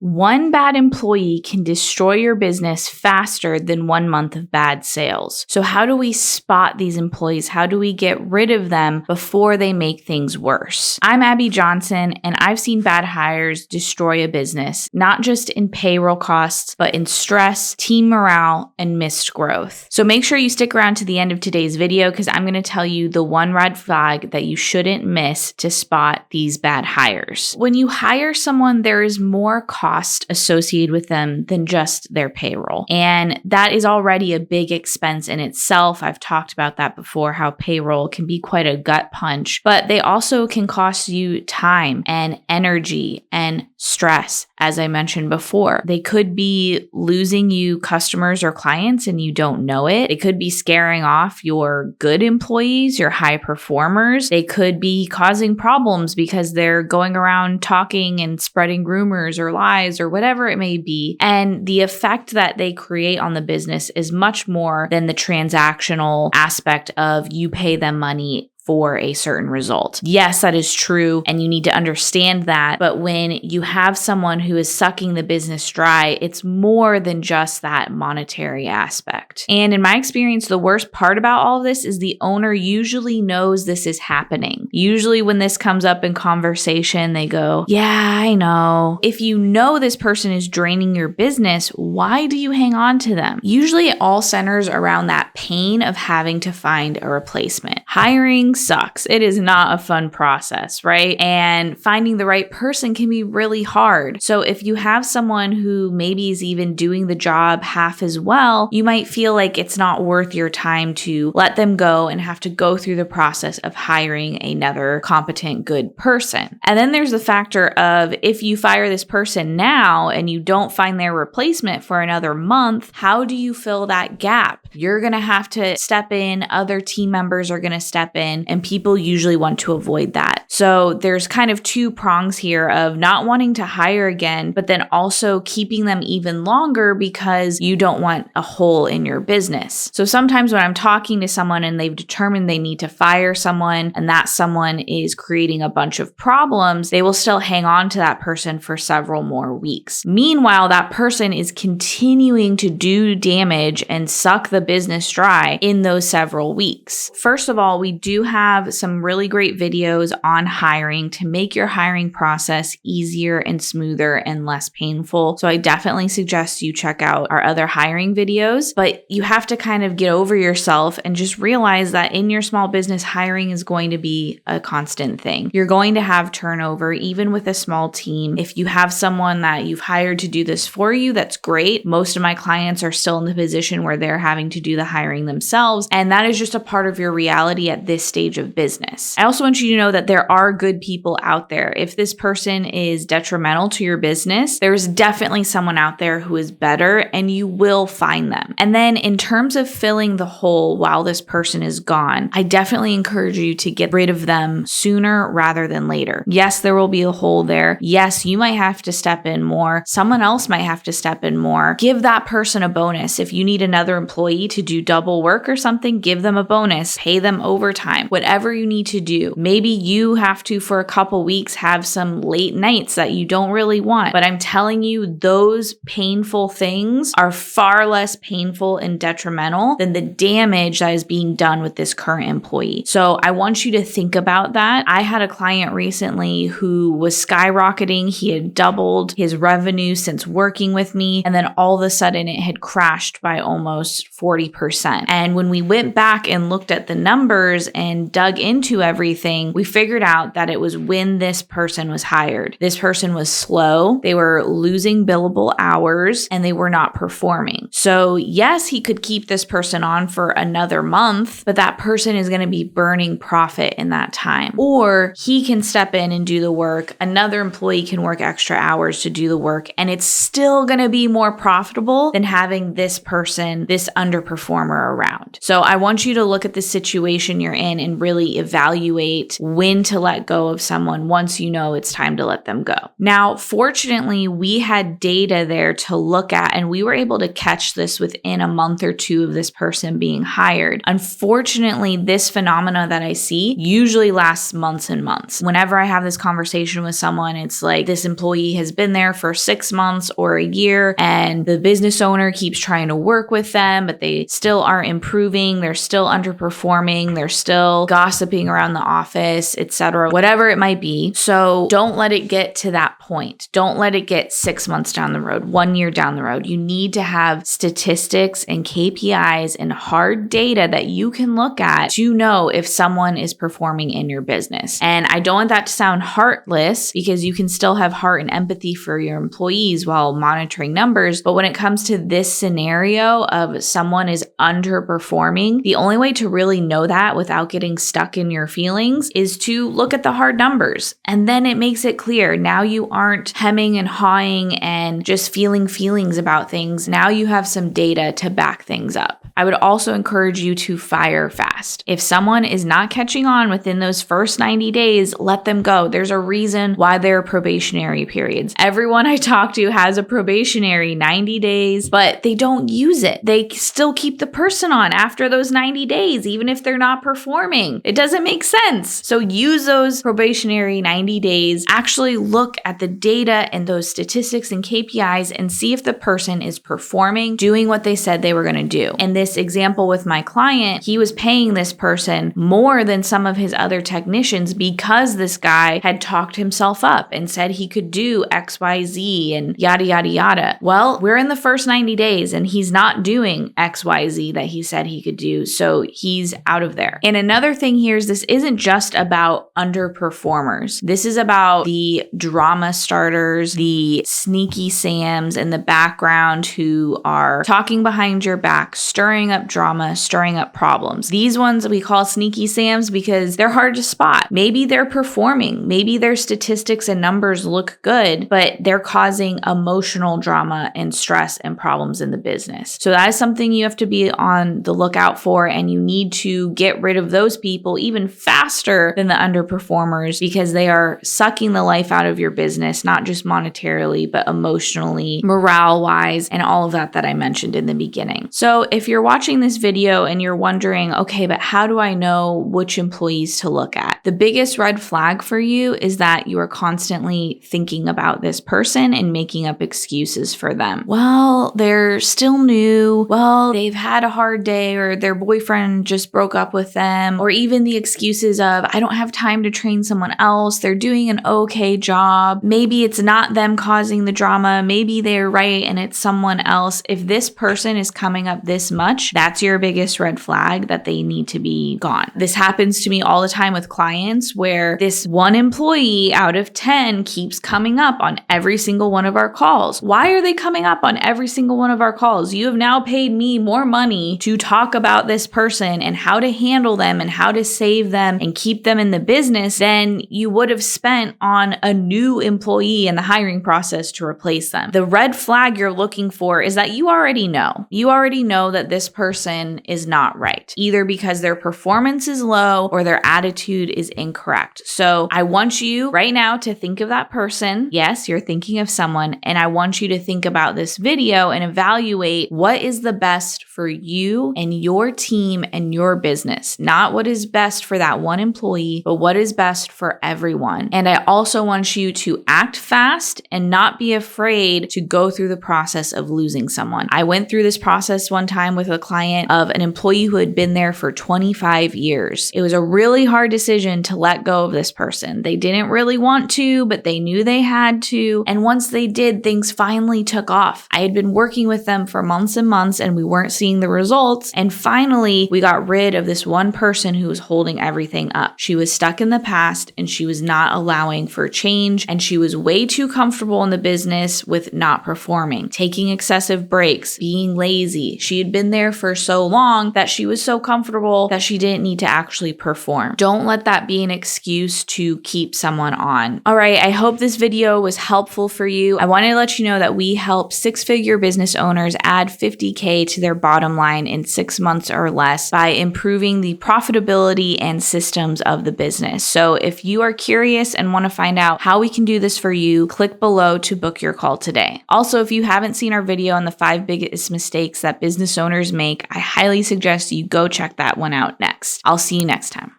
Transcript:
One bad employee can destroy your business faster than 1 month of bad sales. So how do we spot these employees? How do we get rid of them before they make things worse? I'm Abby Johnson, and I've seen bad hires destroy a business, not just in payroll costs, but in stress, team morale, and missed growth. So make sure you stick around to the end of today's video because I'm going to tell you the one red flag that you shouldn't miss to spot these bad hires. When you hire someone, there is more cost associated with them than just their payroll. And that is already a big expense in itself. I've talked about that before, how payroll can be quite a gut punch, but they also can cost you time and energy and stress. As I mentioned before, they could be losing you customers or clients and you don't know it. They could be scaring off your good employees, your high performers. They could be causing problems because they're going around talking and spreading rumors or lies or whatever it may be. And the effect that they create on the business is much more than the transactional aspect of you pay them money for a certain result. Yes, that is true, and you need to understand that. But when you have someone who is sucking the business dry, it's more than just that monetary aspect. And in my experience, the worst part about all of this is the owner usually knows this is happening. Usually when this comes up in conversation, they go, "Yeah, I know." If you know this person is draining your business, why do you hang on to them? Usually it all centers around that pain of having to find a replacement. Hiring sucks. It is not a fun process, right? And finding the right person can be really hard. So if you have someone who maybe is even doing the job half as well, you might feel like it's not worth your time to let them go and have to go through the process of hiring another competent, good person. And then there's the factor of if you fire this person now and you don't find their replacement for another month, how do you fill that gap? You're going to have to step in, other team members are going to step in, and people usually want to avoid that. So there's kind of two prongs here of not wanting to hire again, but then also keeping them even longer because you don't want a hole in your business. So sometimes when I'm talking to someone and they've determined they need to fire someone and that someone is creating a bunch of problems, they will still hang on to that person for several more weeks. Meanwhile, that person is continuing to do damage and suck the business dry in those several weeks. First of all, we do have some really great videos on hiring to make your hiring process easier and smoother and less painful. So I definitely suggest you check out our other hiring videos, but you have to kind of get over yourself and just realize that in your small business, hiring is going to be a constant thing. You're going to have turnover, even with a small team. If you have someone that you've hired to do this for you, that's great. Most of my clients are still in the position where they're having to do the hiring themselves, and that is just a part of your reality at this stage of business. I also want you to know that there are good people out there. If this person is detrimental to your business, there's definitely someone out there who is better, and you will find them. And then in terms of filling the hole while this person is gone, I definitely encourage you to get rid of them sooner rather than later. Yes, there will be a hole there. Yes, you might have to step in more. Someone else might have to step in more. Give that person a bonus. If you need another employee to do double work or something, give them a bonus. Pay them overtime. Whatever you need to do. Maybe you have to, for a couple weeks, have some late nights that you don't really want. But I'm telling you, those painful things are far less painful and detrimental than the damage that is being done with this current employee. So I want you to think about that. I had a client recently who was skyrocketing. He had doubled his revenue since working with me. And then all of a sudden it had crashed by almost 40%. And when we went back and looked at the numbers and dug into everything, we figured out that it was when this person was hired. This person was slow, they were losing billable hours, and they were not performing. So yes, he could keep this person on for another month, but that person is going to be burning profit in that time. Or he can step in and do the work. Another employee can work extra hours to do the work, and it's still going to be more profitable than having this person, this underperformer around. So I want you to look at the situation you're in and really evaluate when to let go of someone once you know it's time to let them go. Now, fortunately, we had data there to look at, and we were able to catch this within a month or two of this person being hired. Unfortunately, this phenomena that I see usually lasts months and months. Whenever I have this conversation with someone, it's like this employee has been there for 6 months or a year, and the business owner keeps trying to work with them, but they still aren't improving. They're still underperforming. They're still gossiping around the office, etc., whatever it might be. So don't let it get to that point. Don't let it get 6 months down the road, 1 year down the road. You need to have statistics and KPIs and hard data that you can look at to know if someone is performing in your business. And I don't want that to sound heartless, because you can still have heart and empathy for your employees while monitoring numbers. But when it comes to this scenario of someone is underperforming, the only way to really know that without getting stuck in your feelings is to look at the hard numbers. And then it makes it clear. Now you aren't hemming and hawing and just feeling feelings about things. Now you have some data to back things up. I would also encourage you to fire fast. If someone is not catching on within those first 90 days, let them go. There's a reason why there are probationary periods. Everyone I talk to has a probationary 90 days, but they don't use it. They still keep the person on after those 90 days, even if they're not performing. It doesn't make sense. So use those probationary 90 days. Actually look at the data and those statistics and KPIs and see if the person is performing, doing what they said they were going to do. And this example with my client, he was paying this person more than some of his other technicians because this guy had talked himself up and said he could do XYZ and yada, yada, yada. Well, we're in the first 90 days and he's not doing XYZ that he said he could do. So he's out of there. And another thing here is this isn't just about underperformers. This is about the drama starters, the sneaky Sams in the background who are talking behind your back, stirring up drama, stirring up problems. These ones we call sneaky Sams because they're hard to spot. Maybe they're performing. Maybe their statistics and numbers look good, but they're causing emotional drama and stress and problems in the business. So that is something you have to be on the lookout for, and you need to get rid of those people even faster than the underperformers because they are sucking the life out of your business, not just monetarily, but emotionally, morale-wise, and all of that I mentioned in the beginning. So if you're watching this video and you're wondering, okay, but how do I know which employees to look at? The biggest red flag for you is that you are constantly thinking about this person and making up excuses for them. Well, they're still new. Well, they've had a hard day, or their boyfriend just broke up with them, or even the excuses of, I don't have time to train someone else. They're doing an okay job. Maybe it's not them causing the drama. Maybe they're right and it's someone else. If this person is coming up this much, that's your biggest red flag that they need to be gone. This happens to me all the time with clients where this one employee out of 10 keeps coming up on every single one of our calls. Why are they coming up on every single one of our calls? You have now paid me more money to talk about this person and how to handle them and how to save them and keep them in the business than you would have spent on a new employee in the hiring process to replace them. The red flag you're looking for is that you already know. You already know that this person is not right, either because their performance is low or their attitude is incorrect. So I want you right now to think of that person. Yes, you're thinking of someone, and I want you to think about this video and evaluate what is the best for you and your team and your business. Not what is best for that one employee, but what is best for everyone. And I also want you to act fast and not be afraid to go through the process of losing someone. I went through this process one time with a client of an employee who had been there for 25 years. It was a really hard decision to let go of this person. They didn't really want to, but they knew they had to. And once they did, things finally took off. I had been working with them for months and months, and we weren't seeing the results. And finally, we got rid of this one person who was holding everything up. She was stuck in the past, and she was not allowing for change, and she was way too comfortable in the business with not performing, taking excessive breaks, being lazy. She had been there there for so long that she was so comfortable that she didn't need to actually perform. Don't let that be an excuse to keep someone on. All right, I hope this video was helpful for you. I wanted to let you know that we help six-figure business owners add $50K to their bottom line in 6 months or less by improving the profitability and systems of the business. So if you are curious and want to find out how we can do this for you, click below to book your call today. Also, if you haven't seen our video on the 5 biggest mistakes that business owners make, I highly suggest you go check that one out next. I'll see you next time.